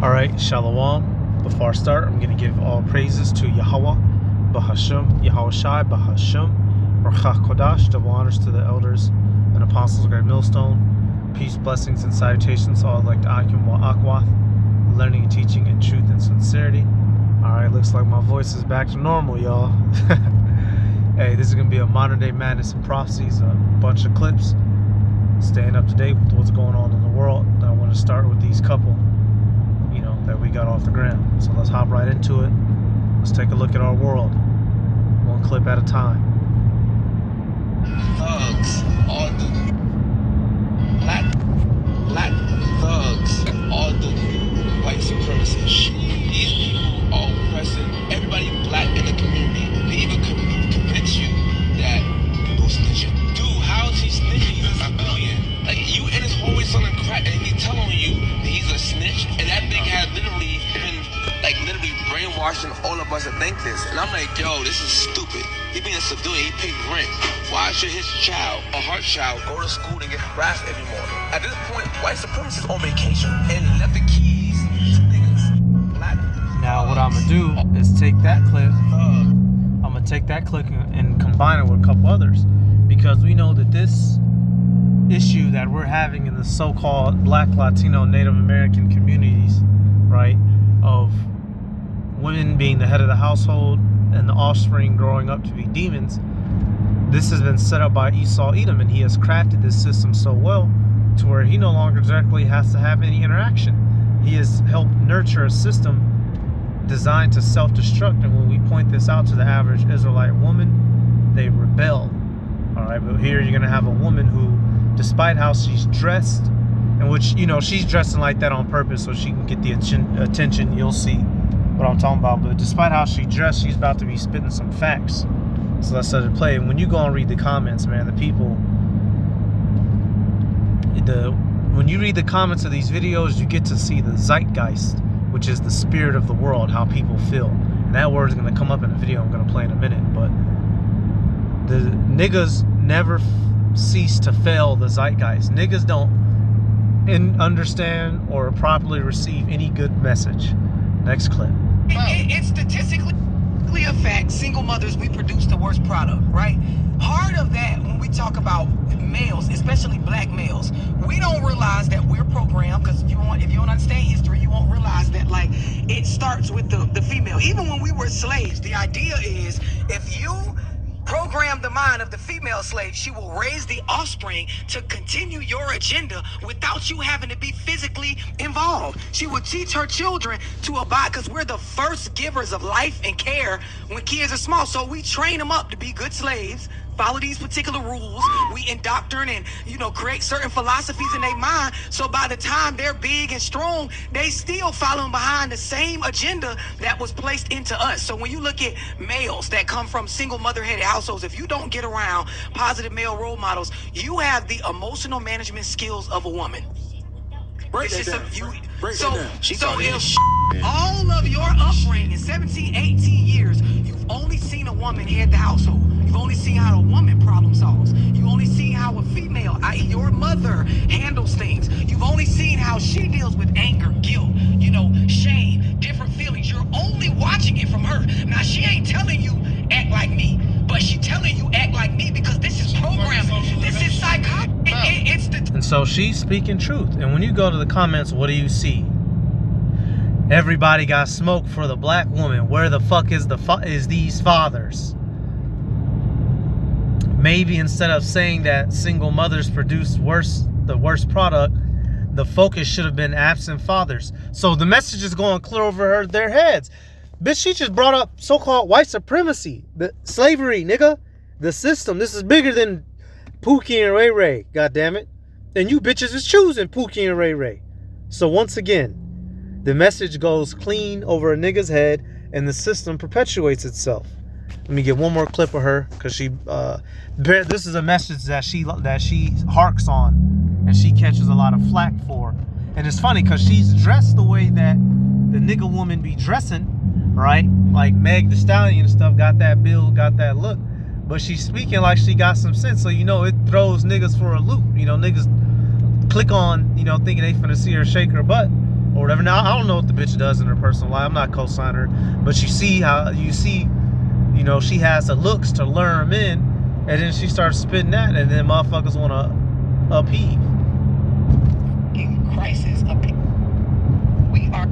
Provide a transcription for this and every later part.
Alright, Shalom. Before I start, I'm going to give all praises to Yahweh, Bahashem, Yahweh Shai, Bahashem, Ruach Kodash, double honors to the elders and apostles of Great Millstone. Peace, blessings, and salutations to all elect Akim wa Akwath, learning and teaching in truth and sincerity. Alright, looks like my voice is back to normal, y'all. Hey, this is going to be a modern day Madness Prophecies, a bunch of clips, staying up to date with what's going on in the world. I want to start with these couple that we got off the ground. So let's hop right into it. Let's take a look at our world, one clip at a time. Thugs, all the black thugs, all the white supremacists. These people are oppressing everybody black in the community. They even convince you that those snitching. Dude, how is he snitching? He's a civilian. Like, you in his hallway selling crack and he's telling you that he's a snitch, and that thing has literally been literally brainwashing all of us to think this. And I'm like, yo, this is stupid. He being a civilian, he pays rent. Why should his child, a heart child, go to school and get harassed every morning? At this point, white supremacists on vacation and left the keys to niggas. Black Now what I'm gonna do is take that clip. I'm gonna take that clip and combine it with a couple others, because we know that this issue that we're having in the so-called Black, Latino, Native American communities, right, of women being the head of the household and the offspring growing up to be demons, this has been set up by Esau Edom, and he has crafted this system so well to where he no longer directly has to have any interaction. He has helped nurture a system designed to self-destruct, and when we point this out to the average Israelite woman, they rebel. All right, but here you're gonna have a woman who, despite how she's dressed, in which, she's dressing like that on purpose so she can get the attention, you'll see what I'm talking about, but despite how she dressed, she's about to be spitting some facts. So let's let it play. And when you go and read the comments, man, the people, when you read the comments of these videos, you get to see the zeitgeist, which is the spirit of the world, how people feel. And that word is going to come up in the video I'm going to play in a minute, but the niggas never cease to fail the zeitgeist. Niggas don't understand or properly receive any good message. Next clip. It's statistically a fact, single mothers, we produce the worst product, right? Part of that, when we talk about males, especially black males, we don't realize that we're programmed, because if you don't understand history, you won't realize that, like, it starts with the female. Even when we were slaves, the idea is, if you program the mind of the female slave, she will raise the offspring to continue your agenda without you having to be physically involved. She will teach her children to abide, because we're the first givers of life and care when kids are small. So we train them up to be good slaves, follow these particular rules. We indoctrinate and, create certain philosophies in their mind. So by the time they're big and strong, they still following behind the same agenda that was placed into us. So when you look at males that come from single mother-headed households, if you don't get around positive male role models, you have the emotional management skills of a woman. If all of your upbringing, 17, 18 years, you've only seen a woman head the household. You've only seen how a woman problem solves. You've only seen how a female, i.e. your mother, handles things. You've only seen how she deals with anger, guilt, shame, different feelings. You're only watching it from her. Now, she ain't telling you act like me, but she telling you act like me because this is programming. This is psychology. And so she's speaking truth. And when you go to the comments, what do you see? Everybody got smoke for the black woman. Where the fuck is these fathers? Maybe instead of saying that single mothers produce the worst product, the focus should have been absent fathers. So the message is going clear over their heads. Bitch, she just brought up so-called white supremacy, the slavery, nigga, the system. This is bigger than Pookie and Ray Ray, goddammit. And you bitches is choosing Pookie and Ray Ray. So once again, the message goes clean over a nigga's head, and the system perpetuates itself. Let me get one more clip of her, because this is a message that she harks on, and she catches a lot of flack for. And it's funny because she's dressed the way that the nigga woman be dressing, right? Like Meg Thee Stallion and stuff, got that build, got that look. But she's speaking like she got some sense, so it throws niggas for a loop. Niggas click on, thinking they finna see her shake her butt. or whatever. Now I don't know what the bitch does in her personal life. I'm not co-signer, but you see, you know, she has the looks to lure him in, and then she starts spitting that, and then motherfuckers want to upheave. In crisis, we are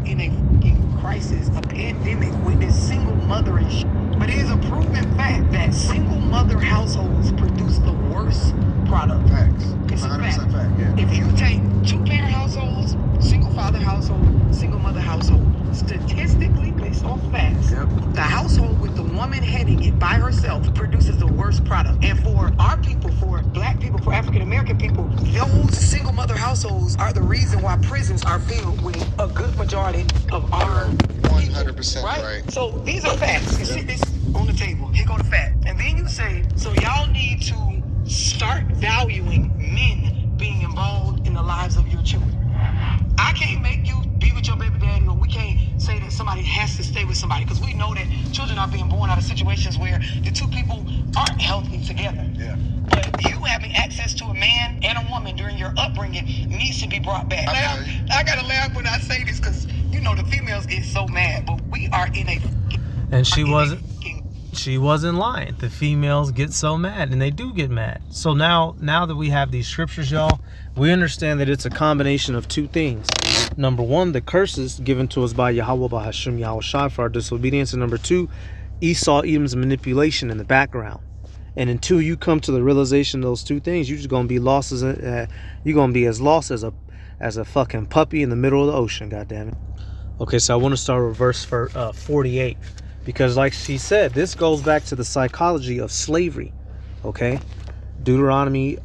in a crisis, a pandemic with this single mothering shit. But it is a proven fact that single mother households produce the worst product. Facts. It's a 100% fact, yeah. If you take 2-parent households, single father household, single mother household, statistically based on facts, the household with the woman heading it by herself produces the worst product. And for our people, for black people, for African American people, those single mother households are the reason why prisons are filled with a good majority of our 100% people, right. So these are facts. You see this on the table. Here go the fact. And then you say, so y'all need to start valuing men being involved in the lives of your children. I can't make you be with your baby daddy, or we can't say that somebody has to stay with somebody, because we know that children are being born out of situations where the two people aren't healthy together. Yeah. But you having access to a man and a woman during your upbringing needs to be brought back. I gotta laugh when I say this, because you know the females get so mad, but we are in a... And she wasn't lying. The females get so mad, and they do get mad. So now that we have these scriptures, y'all, we understand that it's a combination of two things. Number one, the curses given to us by Yahweh, by Hashem Yahweh Shai for our disobedience. And number two, Esau Edom's manipulation in the background. And until you come to the realization of those two things, you're just gonna be lost you're gonna be as lost as a fucking puppy in the middle of the ocean. God damn it. Okay, so I want to start with verse 48. Because like she said, this goes back to the psychology of slavery, okay? Deuteronomy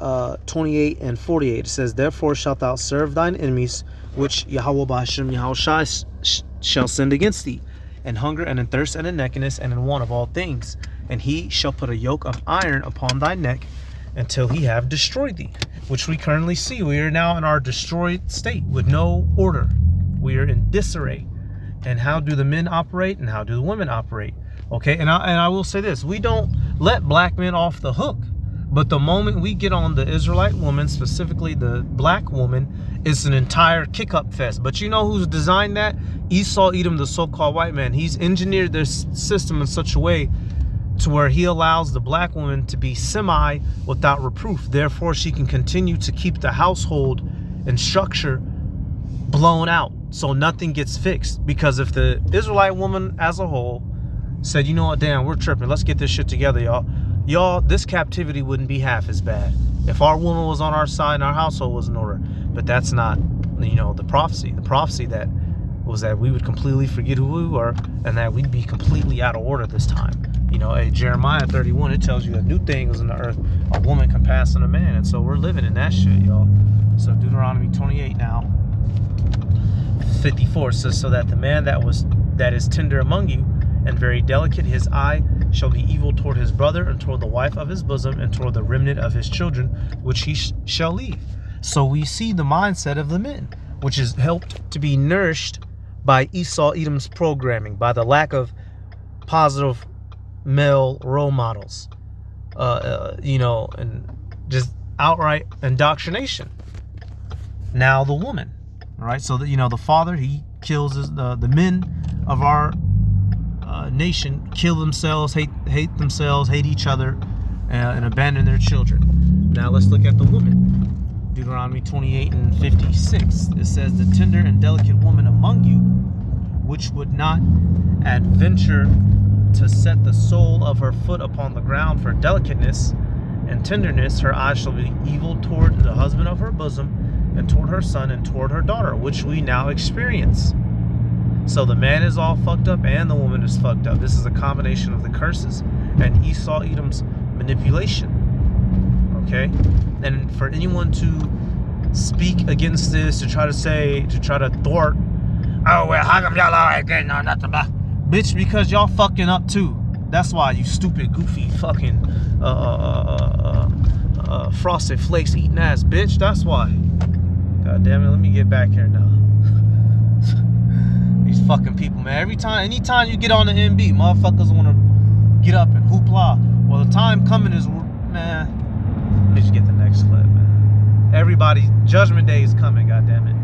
28 and 48. It says, therefore shalt thou serve thine enemies, which Yahweh B'Hashem Yahushai shall send against thee, in hunger and in thirst and in nakedness and in want of all things. And he shall put a yoke of iron upon thy neck until he have destroyed thee, which we currently see. We are now in our destroyed state with no order. We are in disarray. And how do the men operate and how do the women operate? Okay, and I will say this, we don't let black men off the hook, but the moment we get on the Israelite woman, specifically the black woman, it's an entire kick-up fest. But you know who's designed that? Esau Edom, the so-called white man. He's engineered this system in such a way to where he allows the black woman to be semi without reproof. Therefore, she can continue to keep the household and structure blown out, so nothing gets fixed. Because if the Israelite woman as a whole said, you know what, damn, we're tripping, let's get this shit together, y'all, this captivity wouldn't be half as bad if our woman was on our side and our household was in order. But that's not, you know, the prophecy that was that we would completely forget who we were and that we'd be completely out of order this time. You know, at Jeremiah 31, it tells you a new thing is in the earth, a woman can pass on a man. And so we're living in that shit, y'all. So Deuteronomy 28 now 54 says, so that the man that is tender among you and very delicate, his eye shall be evil toward his brother and toward the wife of his bosom and toward the remnant of his children, which he shall leave. So we see the mindset of the men, which is helped to be nourished by Esau Edom's programming, by the lack of positive male role models, you know, and just outright indoctrination. Now the woman. All right, so that, you know, the father, he kills the men of our nation, kill themselves, hate themselves, hate each other, and abandon their children. Now let's look at the woman. Deuteronomy 28 and 56. It says, the tender and delicate woman among you, which would not adventure to set the sole of her foot upon the ground for delicateness and tenderness, her eyes shall be evil toward the husband of her bosom, and toward her son and toward her daughter, which we now experience. So the man is all fucked up and the woman is fucked up. This is a combination of the curses and Esau Edom's manipulation. Okay? And for anyone to speak against this, to try to thwart, oh well, how come y'all always getting on nothing about? Bitch, because y'all fucking up too. That's why, you stupid, goofy, fucking frosted flakes eating ass bitch. That's why. God damn it, let me get back here now. These fucking people, man. Anytime you get on the MB, motherfuckers want to get up and hoopla. Well, the time coming is, man. Let me just get the next clip, man. Everybody, Judgment Day is coming, god damn it.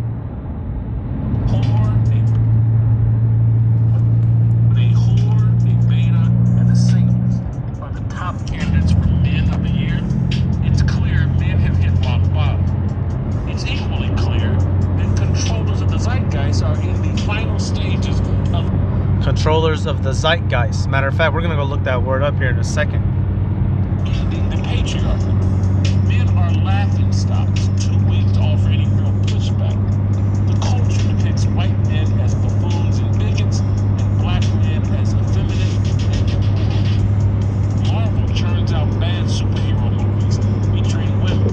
Israelites are in the final stages of controllers of the zeitgeist. Matter of fact, we're going to go look that word up here in a second. ending the patriarchy. Men are laughing stocks, too weak to offer any real pushback. The culture depicts white men as buffoons and bigots, and black men as effeminate and immoral. Marvel churns out bad superhero movies featuring women.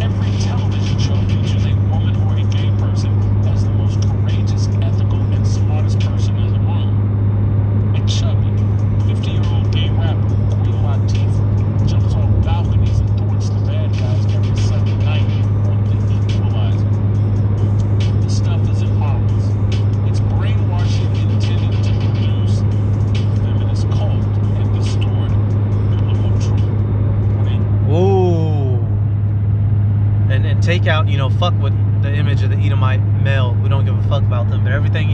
Every television show features a woman or a gay person as the most courageous, ethical, and smartest person in the room. A chubby, 50-year-old gay rapper, Queen Latifah, jumps off balconies and thwarts the bad guys every Sunday night on The Equalizer. The stuff isn't harmless. It's brainwashing intended to produce a feminist cult and distort biblical truth. Ooh. And take out, fuck with the image of the Edomite male. We don't give a fuck about them. But everything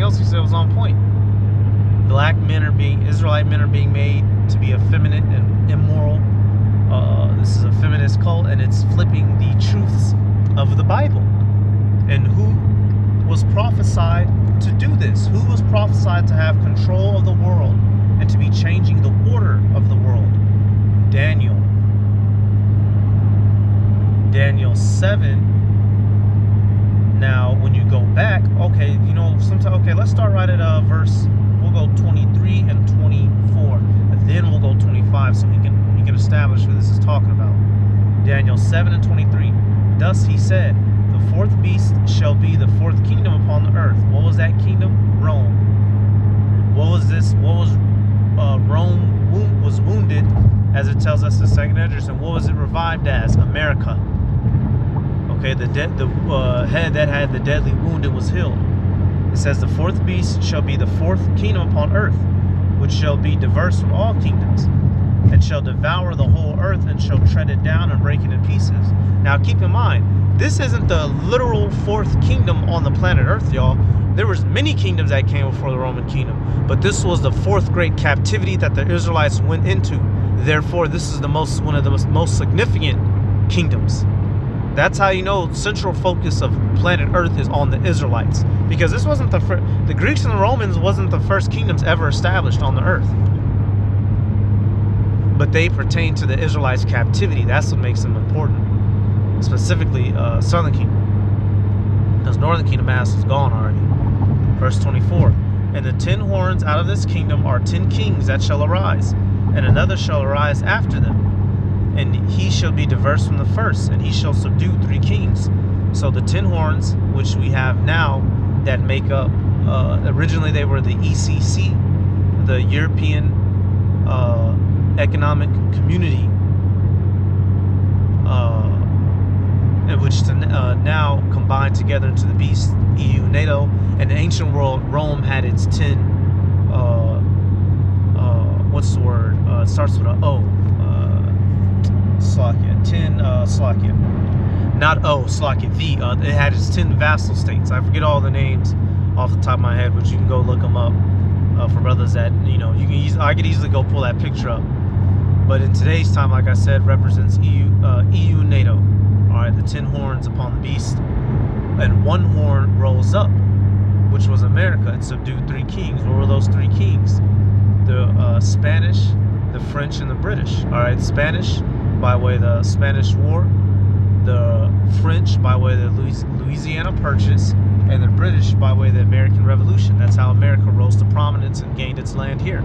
else he said was on point. Israelite men are being made to be effeminate and immoral. This is a feminist cult, and it's flipping the truths of the Bible. And who was prophesied to do this? Who was prophesied to have control of the world and to be changing the order of the world? Daniel 7. Now, when you go back, let's start right at verse. We'll go 23 and 24, and then we'll go 25, so he can establish who this is talking about. Daniel 7 and 23. Thus he said, the fourth beast shall be the fourth kingdom upon the earth. What was that kingdom? Rome. What was this? Rome was wounded, as it tells us in 2nd Esdras, and what was it revived as? America. Okay, the head that had the deadly wound, it was healed. It says the fourth beast shall be the fourth kingdom upon earth, which shall be diverse from all kingdoms, and shall devour the whole earth, and shall tread it down and break it in pieces. Now keep in mind, this isn't the literal fourth kingdom on the planet Earth, y'all. There was many kingdoms that came before the Roman kingdom, but this was the fourth great captivity that the Israelites went into. Therefore, this is one of the most significant kingdoms. That's how you know central focus of planet Earth is on the Israelites, because this wasn't the Greeks and the Romans wasn't the first kingdoms ever established on the earth, but they pertain to the Israelites' captivity. That's what makes them important, specifically Southern Kingdom, because Northern Kingdom ass is gone already. Verse 24. And the 10 horns out of this kingdom are 10 kings that shall arise, and another shall arise after them. And he shall be diverse from the first, and he shall subdue 3 kings. So the 10 horns, which we have now, that make up, originally they were the ECC, the European Economic Community, which now combined together into the beast, EU, NATO. And the ancient world, Rome had its 10, what's the word? It starts with an O. Slovakia, 10, Slovakia, not Slovakia, it had its 10 vassal states. I forget all the names off the top of my head, but you can go look them up for brothers that, I could easily go pull that picture up. But in today's time, like I said, represents EU, NATO. All right, the 10 horns upon the beast, and 1 horn rose up, which was America, and subdued 3 kings. What were those 3 kings? The Spanish, the French, and the British. All right, Spanish by way of the Spanish War, the French by way of the Louisiana Purchase, and the British by way of the American Revolution. That's how America rose to prominence and gained its land here.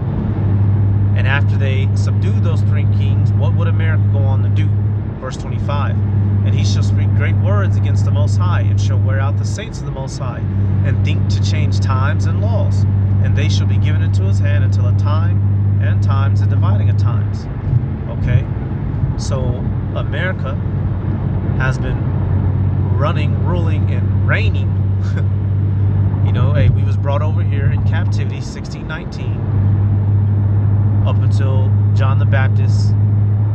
And after they subdued those 3 kings, what would America go on to do? Verse 25. And he shall speak great words against the Most High, and shall wear out the saints of the Most High, and think to change times and laws. And they shall be given into his hand until a time and times and dividing of times. Okay? So America has been running, ruling, and reigning. We was brought over here in captivity, 1619, up until John the Baptist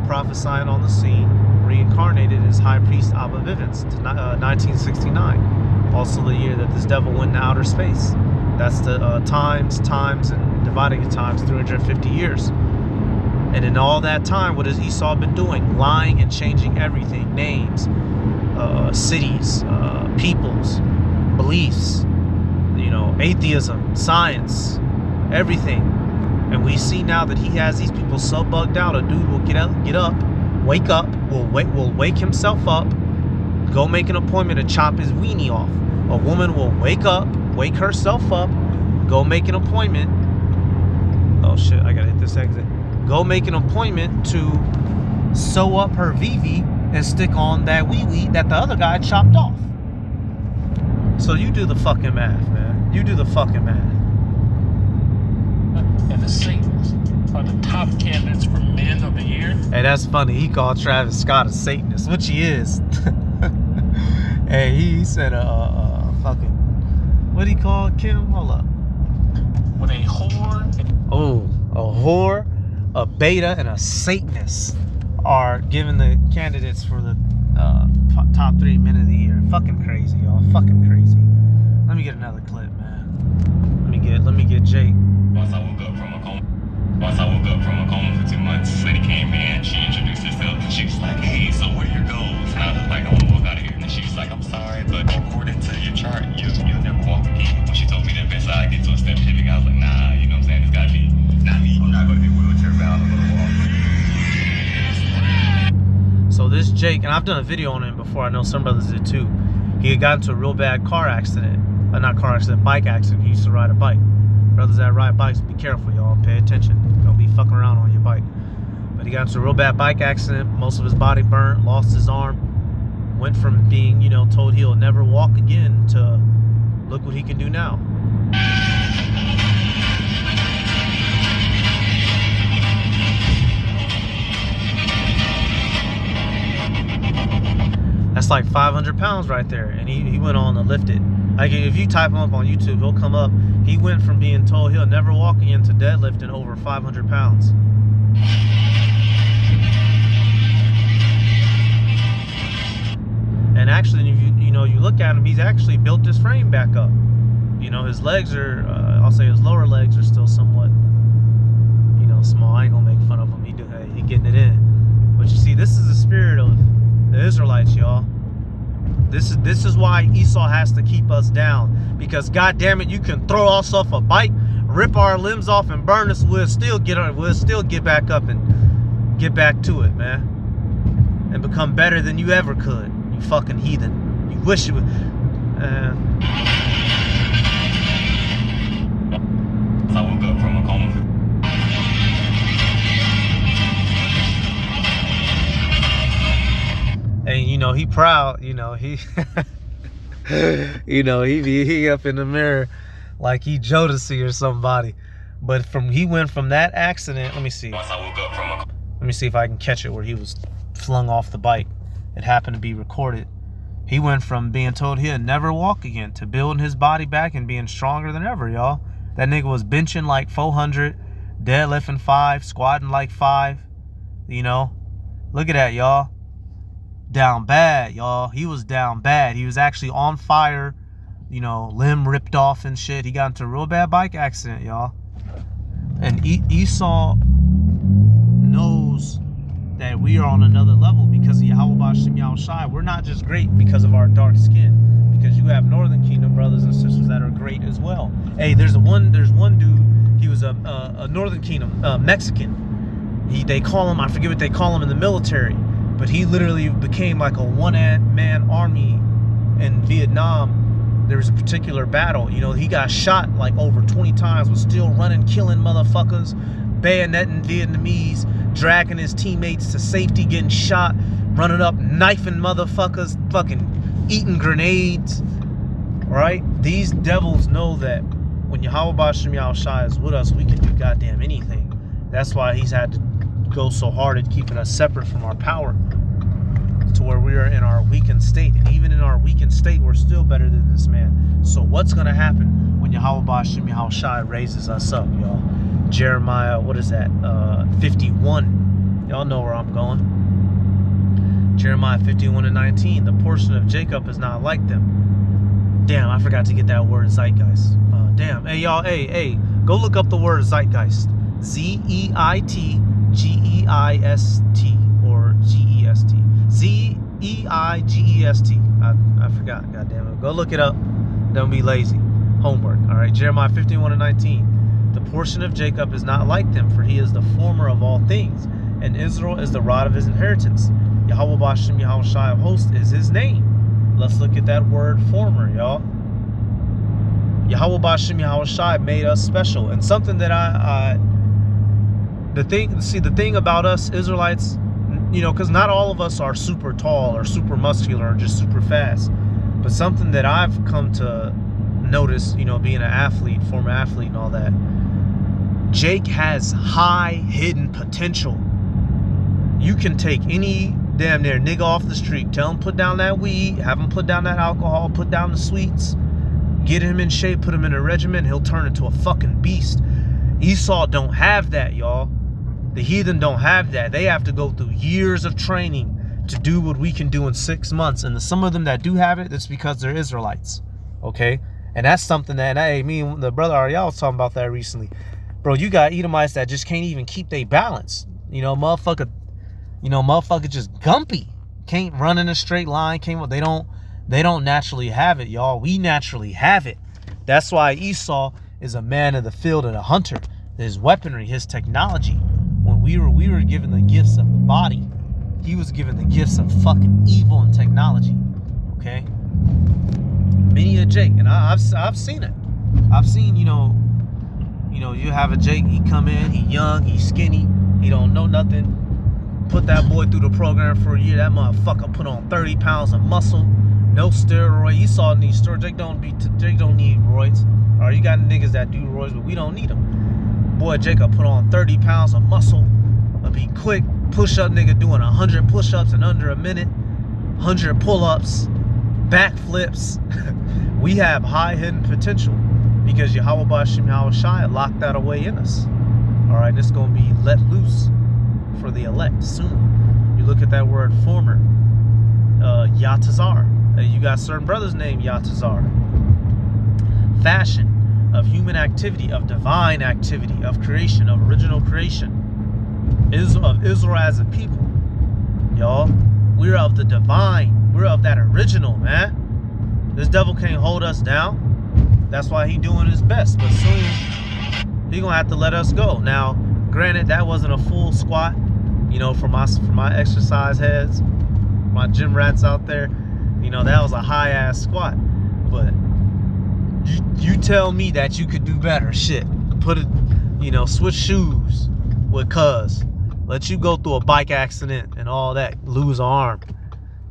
prophesying on the scene, reincarnated as High Priest Abba Bivens, to 1969. Also the year that this devil went into outer space. That's the times, and dividing of times, 350 years. And in all that time, what has Esau been doing? Lying and changing everything. Names, cities, peoples, beliefs, atheism, science, everything. And we see now that he has these people so bugged out. A dude will get up, wake up, will wake himself up, go make an appointment to chop his weenie off. A woman will wake herself up, go make an appointment. Oh shit, I gotta hit this exit. Go make an appointment to sew up her VV and stick on that wee-wee that the other guy chopped off. So you do the fucking math, man. You do the fucking math. And the Satanists are the top candidates for Men of the Year. Hey, that's funny. He called Travis Scott a Satanist, which he is. Hey, he said fucking, what do he call Kim? Hold up. When a whore. Oh, a whore, a beta, and a Satanist are given the candidates for the top 3 Men of the Year. Fucking crazy, y'all. Fucking crazy. Let me get another clip, man. Let me get Jake. Once I woke up from a coma for 2 months, this lady came in, she introduced herself, and she was like, hey, so what are your goals? And I was like, I want to walk out of here. And she was like, I'm sorry, but according to your chart, you'll never walk again. When she told me that eventually I'd get to a step pivot, I was like, nah, you know what I'm saying? It's got to be, not me. I'm not going to be wheelchair bound. I'm going to walk. So this Jake, and I've done a video on him before, I know some brothers did too. He had gotten into a real bad car accident. Bike accident. He used to ride a bike. Brothers that ride bikes, be careful, y'all. Pay attention. Don't be fucking around on your bike. But he got into a real bad bike accident. Most of his body burnt. Lost his arm. Went from being, told he'll never walk again to look what he can do now. That's like 500 pounds right there. And he went on to lift it. Like, if you type him up on YouTube, he'll come up. He went from being told he'll never walk again to deadlifting over 500 pounds. And actually, you look at him, he's actually built his frame back up. His legs are, I'll say his lower legs are still somewhat, small. I ain't gonna make fun of him. He getting it in. But you see, this is the spirit of the Israelites, y'all. This is why Esau has to keep us down, because God damn it, you can throw us off a bike, rip our limbs off, and burn us. We'll still get back up and get back to it, man, and become better than you ever could. You fucking heathen. You wish you would. I woke up from a coma. And he proud, he he up in the mirror like he Jodeci or somebody. But he went from that accident, let me see. Once I woke up from a Let me see if I can catch it where he was flung off the bike. It happened to be recorded. He went from being told he'd never walk again to building his body back and being stronger than ever, y'all. That nigga was benching like 400, deadlifting 5, squatting like 5. Look at that, y'all. Down bad, y'all. He was down bad. He was actually on fire, limb ripped off and shit. He got into a real bad bike accident, y'all. And Esau knows that we are on another level because of Yahweh Shem Yahushai. We're not just great because of our dark skin, because you have Northern Kingdom brothers and sisters that are great as well. Hey, there's one dude. He was a Northern Kingdom Mexican. They call him, I forget what they call him in the military. But he literally became like a one-man army in Vietnam. There was a particular battle. He got shot like over 20 times, was still running, killing motherfuckers, bayoneting Vietnamese, dragging his teammates to safety, getting shot, running up, knifing motherfuckers, fucking eating grenades, right? These devils know that when Yahweh Shem Yahushai is with us, we can do goddamn anything. That's why he's had to go so hard at keeping us separate from our power to where we are in our weakened state. And even in our weakened state, we're still better than this man. So what's going to happen when Yahweh Shem Yahushai raises us up, y'all? Jeremiah, what is that? 51. Y'all know where I'm going. Jeremiah 51:19. The portion of Jacob is not like them. Damn, I forgot to get that word zeitgeist. Damn. Hey, y'all, hey, go look up the word zeitgeist. Zeitgeist or Gest. Zeitgeist. I forgot. God damn it. Go look it up. Don't be lazy. Hold homework. All right, Jeremiah 51:19. The portion of Jacob is not like them, for he is the former of all things, and Israel is the rod of his inheritance. Yahweh Bashem Yahweh Shai of hosts is his name. Let's look at that word former, y'all. Yahweh Bashem Yahweh Shai made us special, and something that the thing about us Israelites, you know, because not all of us are super tall or super muscular or just super fast, but something that I've come to notice, you know, being an athlete, former athlete and all that, Jake has high hidden potential. You can take any damn near nigga off the street, tell him put down that weed, have him put down that alcohol, put down the sweets, get him in shape, put him in a regimen, he'll turn into a fucking beast. Esau don't have that, y'all. The heathen don't have that. They have to go through years of training to do what we can do in 6 months. And some of them that do have it, that's because they're Israelites. Okay? And that's something that, hey, me and the brother Ariel was talking about that recently. Bro, you got Edomites that just can't even keep their balance. You know, motherfucker just gumpy. Can't run in a straight line. They don't naturally have it, y'all. We naturally have it. That's why Esau is a man of the field and a hunter. His weaponry, his technology. When we were given the gifts of the body, he was given the gifts of fucking evil and technology. Okay? Many a Jake, and I've seen it. I've seen, you know, you have a Jake, he come in, he young, he skinny, he don't know nothing. Put that boy through the program for a year, that motherfucker put on 30 pounds of muscle, no steroid. Esau needs steroids. Jake don't need roids. Or you got niggas that do roids, but we don't need them. Boy, Jacob put on 30 pounds of muscle. I'll be quick push-up nigga doing 100 push-ups in under a minute, 100 pull-ups, backflips. We have high hidden potential because Yahweh Bashem Yahweh Shai locked that away in us. All right, it's going to be let loose for the elect soon. You look at that word former, Yatazar. You got certain brothers named Yatazar. Fashion. Of human activity, of divine activity, of creation, of original creation, of Israel as a people, y'all. We're of the divine. We're of that original, man. This devil can't hold us down. That's why he doing his best. But soon he gonna have to let us go. Now, granted, that wasn't a full squat, you know, for my exercise heads, my gym rats out there. You know, that was a high ass squat, but. You tell me that you could do better. Shit. Put it, you know, switch shoes with cuz. Let you go through a bike accident and all that. Lose an arm.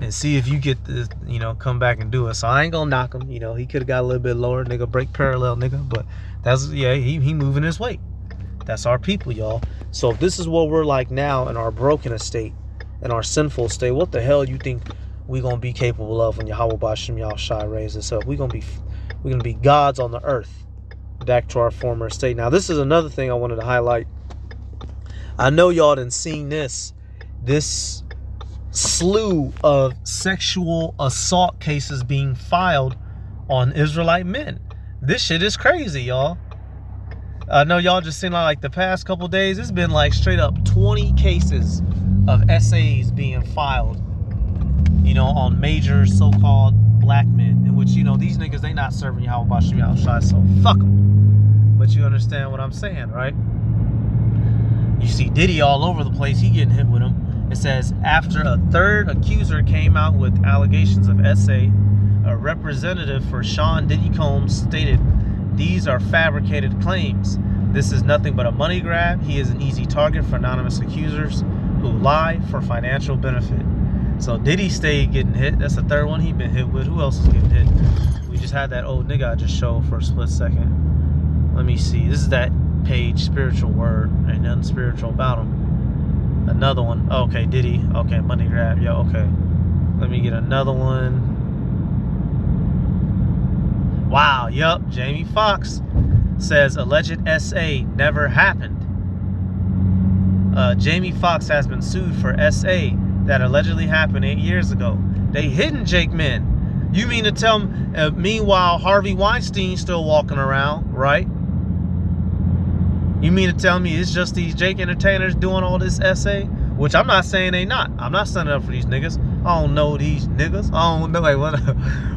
And see if you get this, you know, come back and do it. So I ain't gonna knock him. You know, he could have got a little bit lower. Nigga, break parallel, nigga. But that's, yeah, he moving his weight. That's our people, y'all. So if this is what we're like now in our broken estate, in our sinful state, what the hell you think we gonna be capable of when Yahweh Bashem Yahweh Shai raises us up? We're gonna be gods on the earth, back to our former state. Now, this is another thing I wanted to highlight. I know y'all done seen this slew of sexual assault cases being filed on Israelite men. This shit is crazy, y'all. I know y'all just seen like the past couple days, it's been like straight up 20 cases of SAs being filed, you know, on major so-called black men, in which, you know, these niggas, they not serving Yahweh Bashem Yahweh Shai, so fuck them. But you understand what I'm saying, right? You see Diddy all over the place, he getting hit with them. It says, after a third accuser came out with allegations of SA, a representative for Sean Diddy Combs stated, these are fabricated claims. This is nothing but a money grab. He is an easy target for anonymous accusers who lie for financial benefit. So Diddy stayed getting hit. That's the third one he been hit with. Who else is getting hit? We just had that old nigga I just showed for a split second. Let me see. This is that page, spiritual word. Ain't nothing spiritual about him. Another one. Okay, Diddy. Okay, money grab. Yeah, okay. Let me get another one. Wow, yup. Jamie Foxx says alleged SA never happened. Jamie Foxx has been sued for SA that allegedly happened 8 years ago. They hidden Jake men. You mean to tell me, meanwhile, Harvey Weinstein's still walking around, right? You mean to tell me it's just these Jake entertainers doing all this SA? Which I'm not saying they not. I'm not standing up for these niggas. I don't know these niggas. I don't know. Like,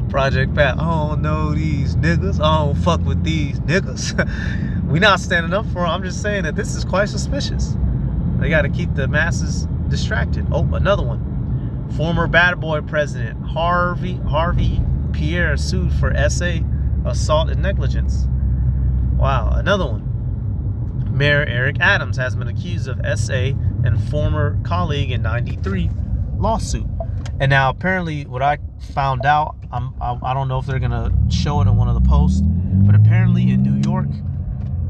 Project Pat, I don't know these niggas. I don't fuck with these niggas. We not standing up for them. I'm just saying that this is quite suspicious. They got to keep the masses distracted. Oh, another one. Former Bad Boy president Harvey Pierre sued for SA assault and negligence. Wow, another one. Mayor Eric Adams has been accused of SA and former colleague in '93 lawsuit. And now apparently what I found out, I don't know if they're gonna show it in one of the posts, but apparently in New York,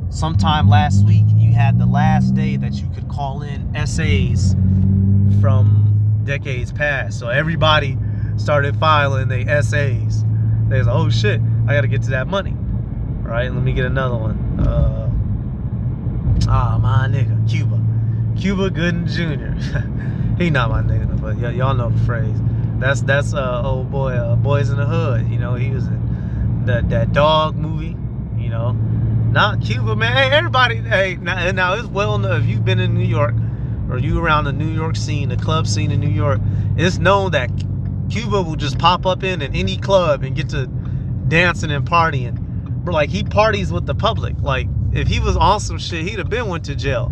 sometime last week, you had the last day that you could call in SAs from decades past. So everybody started filing their SAs. They was like, oh shit, I gotta get to that money. All right, let me get another one. My nigga, Cuba Gooden Jr. He not my nigga, but y'all know the phrase. That's old boy, Boys in the Hood. You know, he was in that dog movie. You know, not Cuba, man. Hey, everybody. Hey, now it's well known, if you've been in New York or you around the New York scene, the club scene in New York, it's known that Cuba will just pop up in any club and get to dancing and partying. Bro, like, he parties with the public. Like, if he was on some shit, he'd have been went to jail.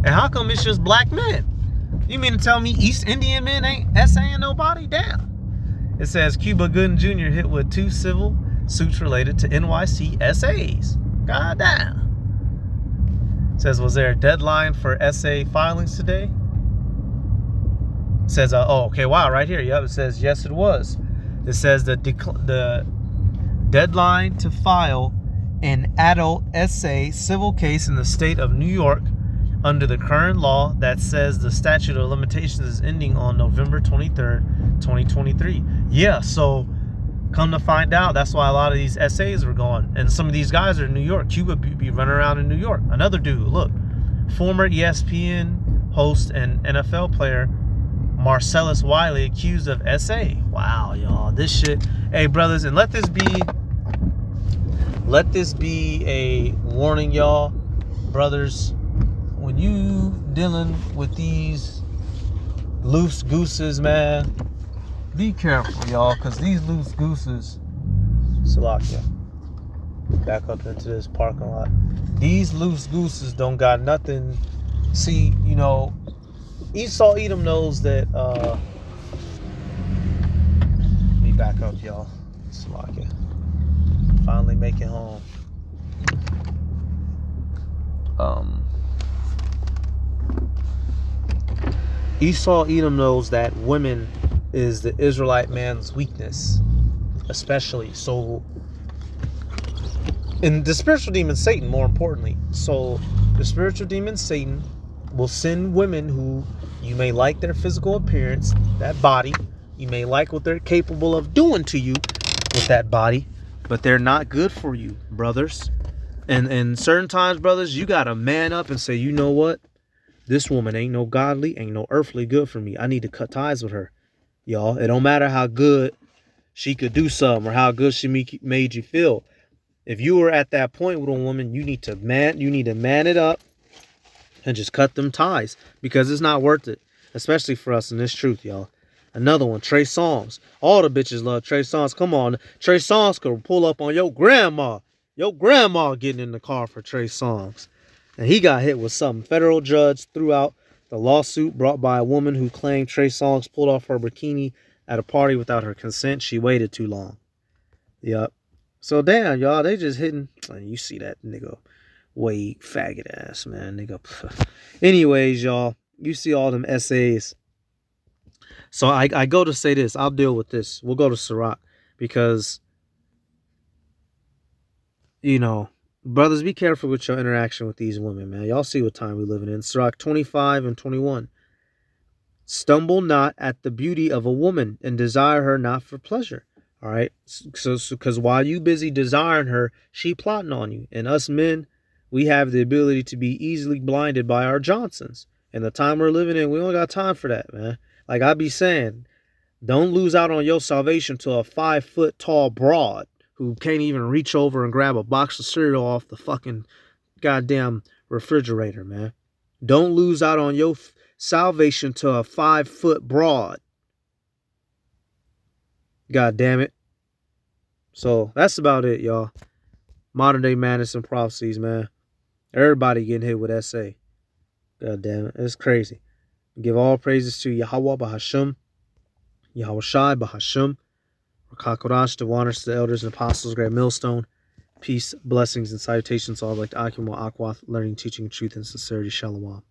And how come it's just black men? You mean to tell me East Indian men ain't SAing nobody? Damn. It says Cuba Gooden Jr. hit with 2 civil suits related to NYC SAs. God damn. It says, was there a deadline for SA filings today? It says, oh, okay, wow, right here. Yep, it says, yes, it was. It says the deadline to file an adult SA civil case in the state of New York under the current law that says the statute of limitations is ending on November 23rd, 2023. Yeah, so come to find out, that's why a lot of these SAs were going. And some of these guys are in New York. Cuba be running around in New York. Another dude, look, former ESPN host and NFL player Marcellus Wiley accused of SA. Wow, y'all, this shit. Hey, brothers, and let this be a warning, y'all, brothers. When you dealing with these loose gooses, man, be careful, y'all, because these loose gooses, Salakia, back up into this parking lot. These loose gooses don't got nothing. See, you know, Esau Edom knows that. Let me back up, y'all. Salakia. Finally make it home. Esau Edom knows that women is the Israelite man's weakness, especially. So, and the spiritual demon Satan, more importantly. So, the spiritual demon Satan will send women who you may like their physical appearance, that body. You may like what they're capable of doing to you with that body, but they're not good for you, brothers. And certain times, brothers, you got to man up and say, you know what? This woman ain't no godly, ain't no earthly good for me. I need to cut ties with her. Y'all, it don't matter how good she could do something or how good she made you feel. If you were at that point with a woman, you need to man it up and just cut them ties, because it's not worth it, especially for us in this truth, y'all. Another one, Trey Songz. All the bitches love Trey Songz. Come on, Trey Songz could pull up on your grandma. Your grandma getting in the car for Trey Songz. And he got hit with something. Federal judge threw out the lawsuit brought by a woman who claimed Trey Songz pulled off her bikini at a party without her consent. She waited too long. Yep. So damn, y'all, they just hitting. You see that nigga Wade faggot ass, man, nigga. Anyways, y'all, you see all them essays. So I go to say this. I'll deal with this. We'll go to Sirach, because, you know, brothers, be careful with your interaction with these women, man. Y'all see what time we living in. Sirach 25 and 21. Stumble not at the beauty of a woman, and desire her not for pleasure. All right. So because while you busy desiring her, she plotting on you. And us men, we have the ability to be easily blinded by our Johnsons. And the time we're living in, we don't got time for that, man. Like I be saying, don't lose out on your salvation to a 5-foot tall broad who can't even reach over and grab a box of cereal off the fucking goddamn refrigerator, man. Don't lose out on your salvation to a 5-foot broad. God damn it. So that's about it, y'all. Modern day madness and prophecies, man. Everybody getting hit with SA. God damn it. It's crazy. Give all praises to Yahweh Bahasham, Yahweh Shai Bahasham, Rakakorash, the honors to the elders and apostles, great millstone. Peace, blessings, and salutations to all like the Akim Akwath, learning, teaching, truth, and sincerity. Shalom.